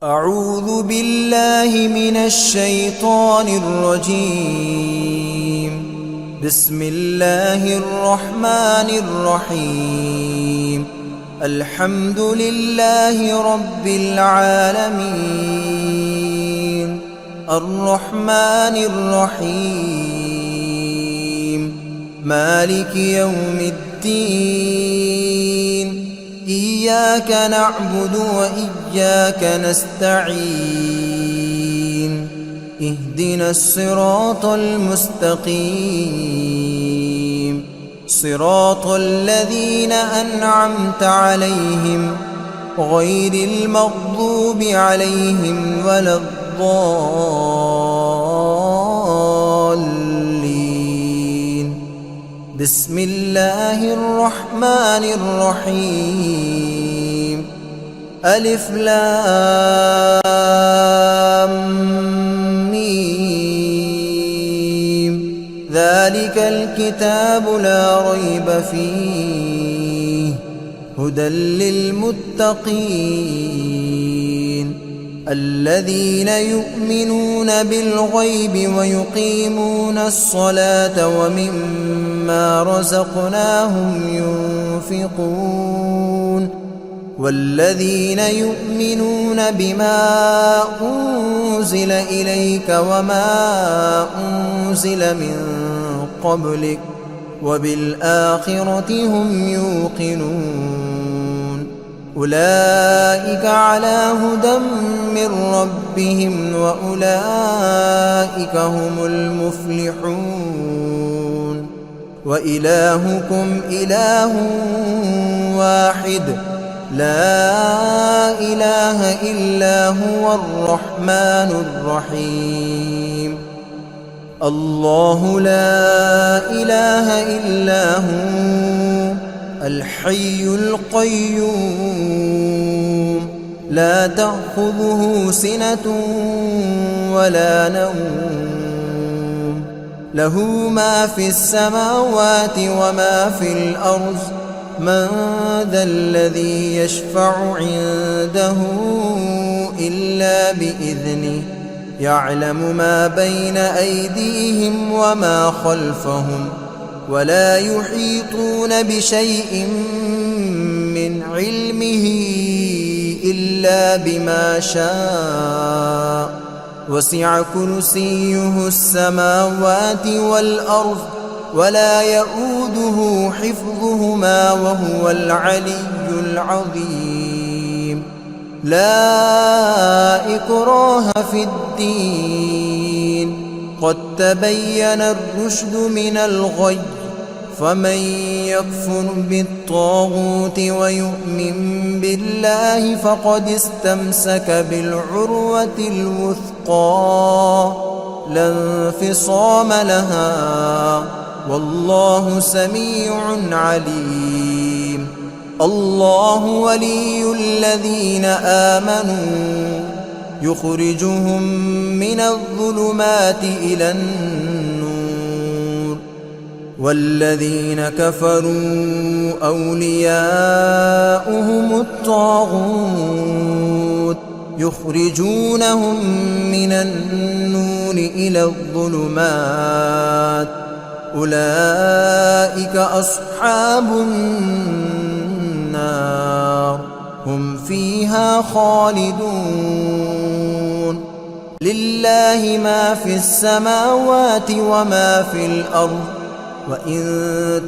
أعوذ بالله من الشيطان الرجيم. بسم الله الرحمن الرحيم. الحمد لله رب العالمين الرحمن الرحيم مالك يوم الدين. إياك نعبد وإياك نستعين. اهدنا الصراط المستقيم صراط الذين أنعمت عليهم غير المغضوب عليهم ولا الضالين. بسم الله الرحمن الرحيم. ألف لام ميم. ذلك الكتاب لا ريب فيه هدى للمتقين الذين يؤمنون بالغيب ويقيمون الصلاة ومما رزقناهم ينفقون والذين يؤمنون بما أنزل إليك وما أنزل من قبلك وبالآخرة هم يوقنون. أولئك على هدى من ربهم وأولئك هم المفلحون. وإلهكم إله واحد لا إله إلا هو الرحمن الرحيم. الله لا إله إلا هو الحي القيوم لا تأخذه سنة ولا نوم له ما في السماوات وما في الأرض. من ذا الذي يشفع عنده إلا بإذنه يعلم ما بين أيديهم وما خلفهم ولا يحيطون بشيء من علمه إلا بما شاء. وسع كرسيه السماوات والأرض ولا يؤوده حفظهما وهو العلي العظيم. لا إكراه في الدين قد تبين الرشد من الغي. فمن يكفر بالطاغوت ويؤمن بالله فقد استمسك بالعروة الوثقى لا انفصام لها والله سميع عليم. الله ولي الذين آمنوا يخرجهم من الظلمات إلى النور والذين كفروا أولياؤهم الطاغوت يخرجونهم من النور إلى الظلمات. أولئك أصحاب النار هم فيها خالدون. لله ما في السماوات وما في الأرض وإن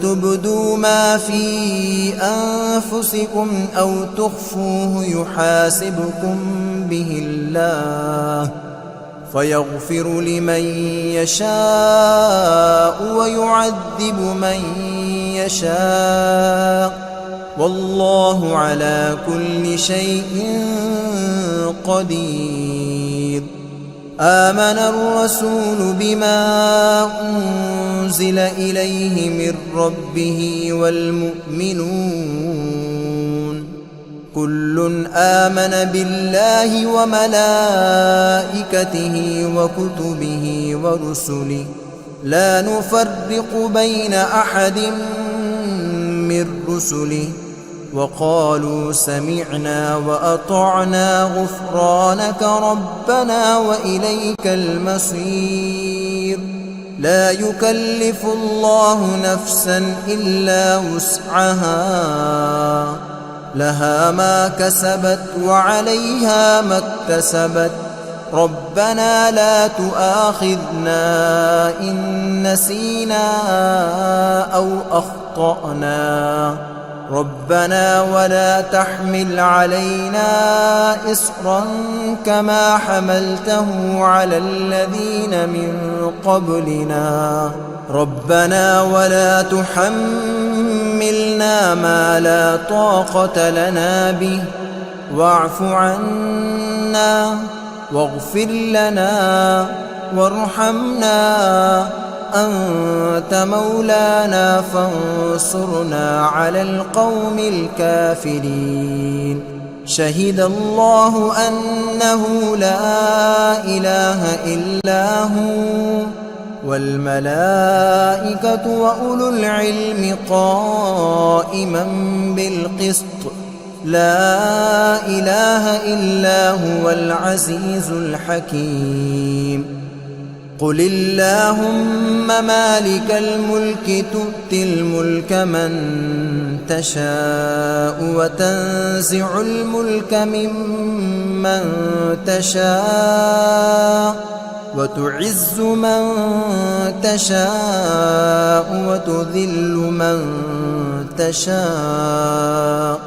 تبدوا ما في أنفسكم أو تخفوه يحاسبكم به الله فيغفر لمن يشاء ويعذب من يشاء والله على كل شيء قدير. آمن الرسول بما أنزل إليه من ربه والمؤمنون كل آمن بالله وملائكته وكتبه ورسله لا نفرق بين أحد من رسله وقالوا سمعنا وأطعنا غفرانك ربنا وإليك المصير. لا يكلف الله نفسا إلا وسعها، لها ما كسبت وعليها ما اكتسبت. ربنا لا تؤاخذنا إن نسينا أو أخطأنا. ربنا ولا تحمل علينا إصرا كما حملته على الذين من قبلنا. ربنا ولا تحملنا ما لا طاقة لنا به، واعف عنا واغفر لنا وارحمنا، أنت مولانا فانصرنا على القوم الكافرين. شهد الله أنه لا إله إلا هو والملائكة وأولو العلم قائما بالقسط. لا إله إلا هو العزيز الحكيم. قل اللهم مالك الملك تؤتي الملك من تشاء وتنزع الملك ممن تشاء وتعز من تشاء وتذل من تشاء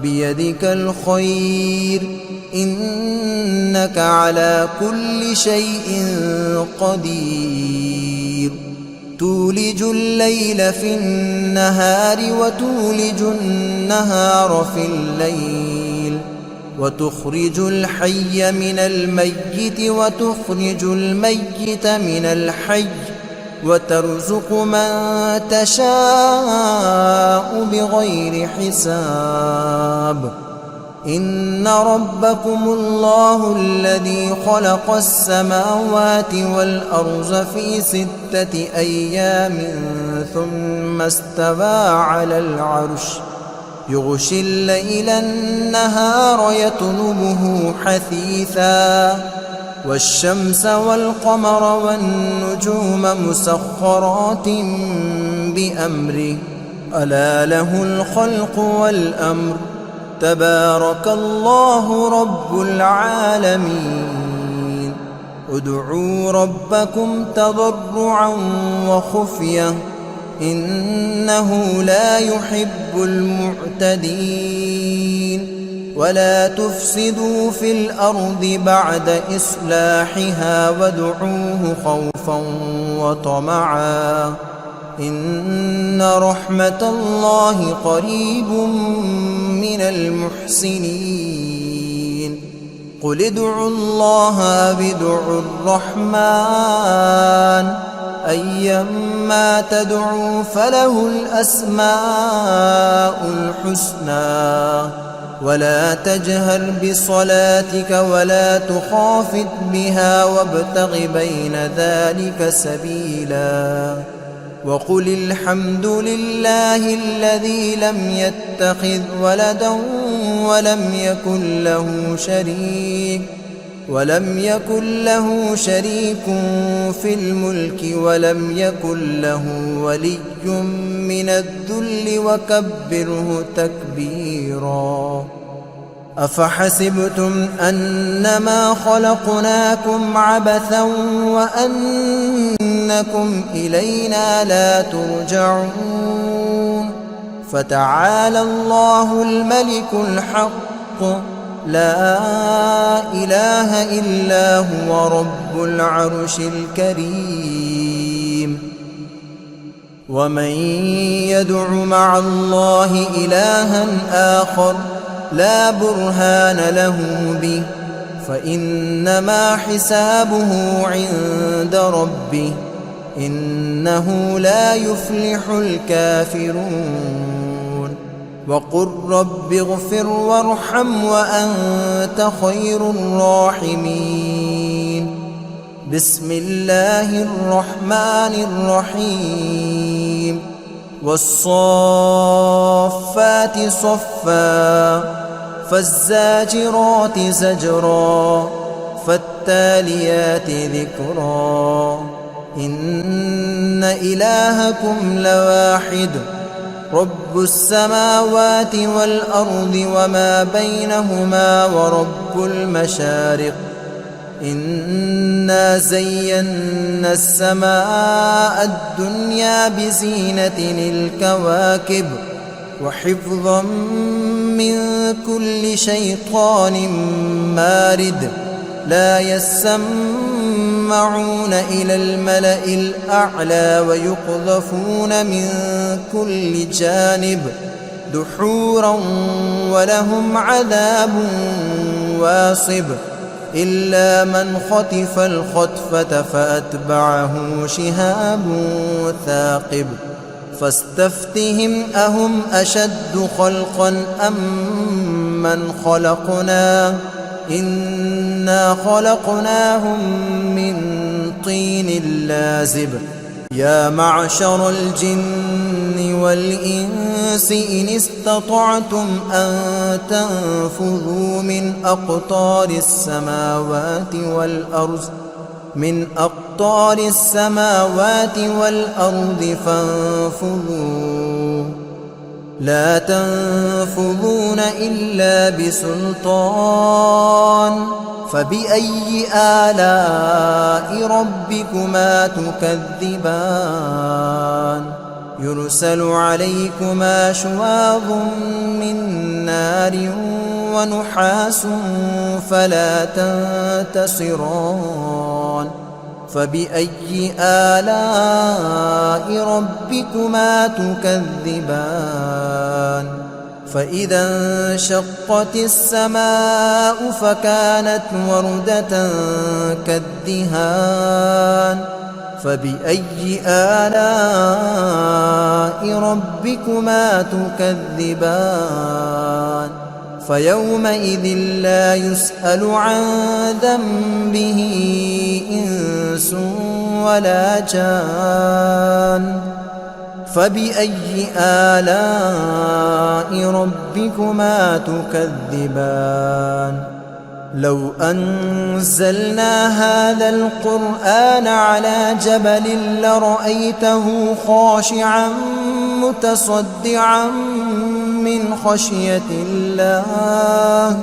بيدك الخير، إنك على كل شيء قدير. تولج الليل في النهار وتولج النهار في الليل، وتخرج الحي من الميت وتخرج الميت من الحي، وترزق من تشاء بغير حساب. إن ربكم الله الذي خلق السماوات والأرض في 6 أيام ثم استوى على العرش، يغشي الليل النهار يطلبه حثيثا، والشمس والقمر والنجوم مسخرات بأمره، ألا له الخلق والأمر. تبارك الله رب العالمين. ادعوا ربكم تضرعا وخفية إنه لا يحب المعتدين. ولا تفسدوا في الأرض بعد إصلاحها وادعوه خوفا وطمعا إن رحمة الله قريب من المحسنين. قل ادعوا الله أو ادعوا الرحمن أيما تدعوا فله الأسماء الحسنى. ولا تجهر بصلاتك ولا تخافت بها وابتغ بين ذلك سبيلا. وقل الحمد لله الذي لم يتخذ ولدا ولم يكن له شريك في الملك ولم يكن له ولي من الذل وكبره تكبيرا. أفحسبتم أنما خلقناكم عبثا وأنكم إلينا لا ترجعون. فتعالى الله الملك الحق لا إله إلا هو رب العرش الكريم. ومن يدع مع الله إلها آخر لا برهان له به فإنما حسابه عند ربه إنه لا يفلح الكافرون. وقل رب اغفر وارحم وأنت خير الراحمين. بسم الله الرحمن الرحيم. والصافات صفا فالزاجرات زجرا فالتاليات ذكرا إن إلهكم لواحد رب السماوات والأرض وما بينهما ورب المشارق إنا زينا السماء الدنيا بزينة الكواكب وحفظا من كل شيطان مارد لا يسمعون إلى الملأ الأعلى ويقذفون من كل جانب دحورا ولهم عذاب واصب إلا من خطف الخطفة فأتبعه شهاب ثاقب فاستفتهم أهم أشد خلقا أم من خلقنا إنا خلقناهم من طين لازب يا معشر الجن والإنس إن استطعتم أن تنفذوا من أقطار السماوات والأرض فانفذوا لا تنفذون إلا بسلطان فبأي آلاء ربكما تكذبان يرسل عليكما شواظ من نار ونحاس فلا تنتصران فبأي آلاء ربكما تكذبان فإذا انشقت السماء فكانت وردة كالدهان فبأي آلاء ربكما تكذبان فيومئذ لا يسأل عن ذنبه إنس ولا جان فبأي آلاء ربكما تكذبان لو أنزلنا هذا القرآن على جبل لرأيته خاشعا متصدعا من خشية الله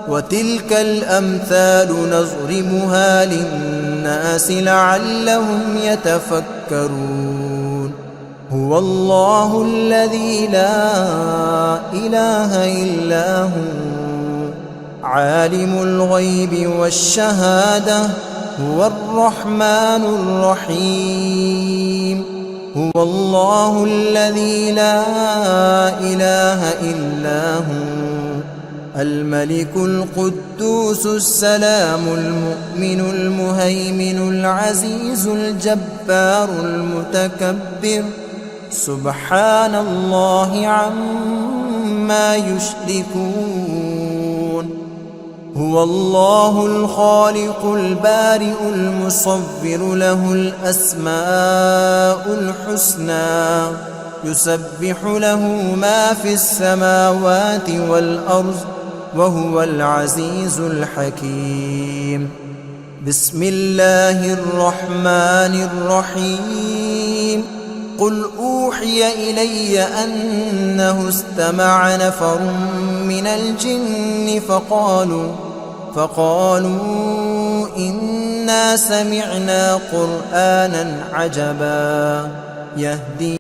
وتلك الأمثال نضربها للناس لعلهم يتفكرون هو الله الذي لا إله إلا هو عالم الغيب والشهادة هو الرحمن الرحيم هو الله الذي لا إله إلا هو الملك القدوس السلام المؤمن المهيمن العزيز الجبار المتكبر سبحان الله عما يشركون هو الله الخالق البارئ المصور له الأسماء الحسنى يسبح له ما في السماوات والأرض وهو العزيز الحكيم بسم الله الرحمن الرحيم قل أوحي إلي أنه استمع نفر من الجن فقالوا إنا سمعنا قرآنا عجبا يهدي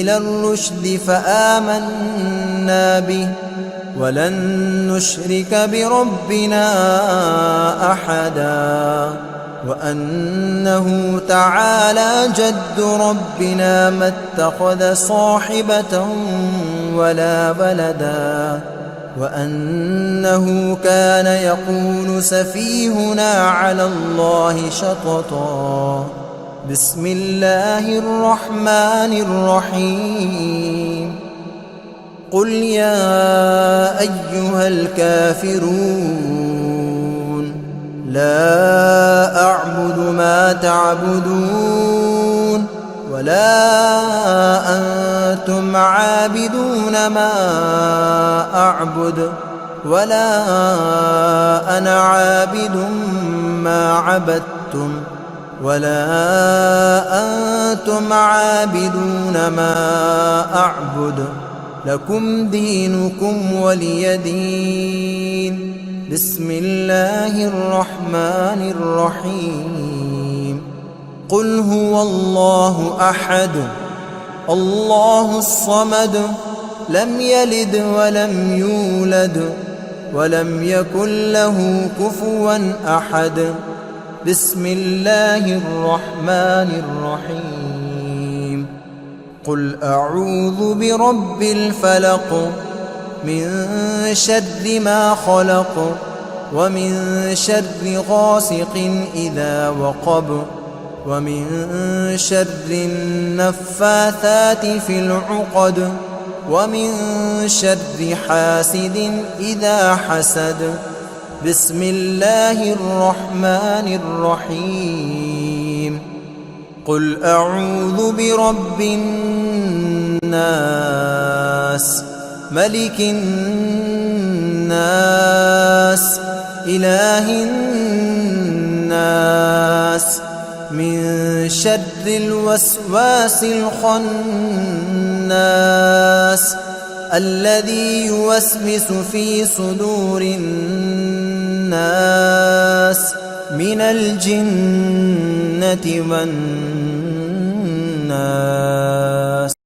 إلى الرشد فآمنا به ولن نشرك بربنا أحدا وأنه تعالى جد ربنا ما اتخذ صاحبة ولا ولدا وأنه كان يقول سفيهنا على الله شططا بسم الله الرحمن الرحيم قل يا أيها الكافرون لا أعبد ما تعبدون ولا أنتم عابدون ما أعبد ولا أنا عابد ما عبدتم ولا أنتم عابدون ما أعبد لكم دينكم ولي دين. بسم الله الرحمن الرحيم. قل هو الله أحد الله الصمد لم يلد ولم يولد ولم يكن له كفوا أحد. بسم الله الرحمن الرحيم. قل أعوذ برب الفلق من شر ما خلق ومن شر غاسق إذا وقب ومن شر النفاثات في العقد ومن شر حاسد إذا حسد. بسم الله الرحمن الرحيم. قل أعوذ برب الناس ملك الناس إله الناس من شر الوسواس الخناس الذي يوسوس في صدور الناس من الجنة والناس.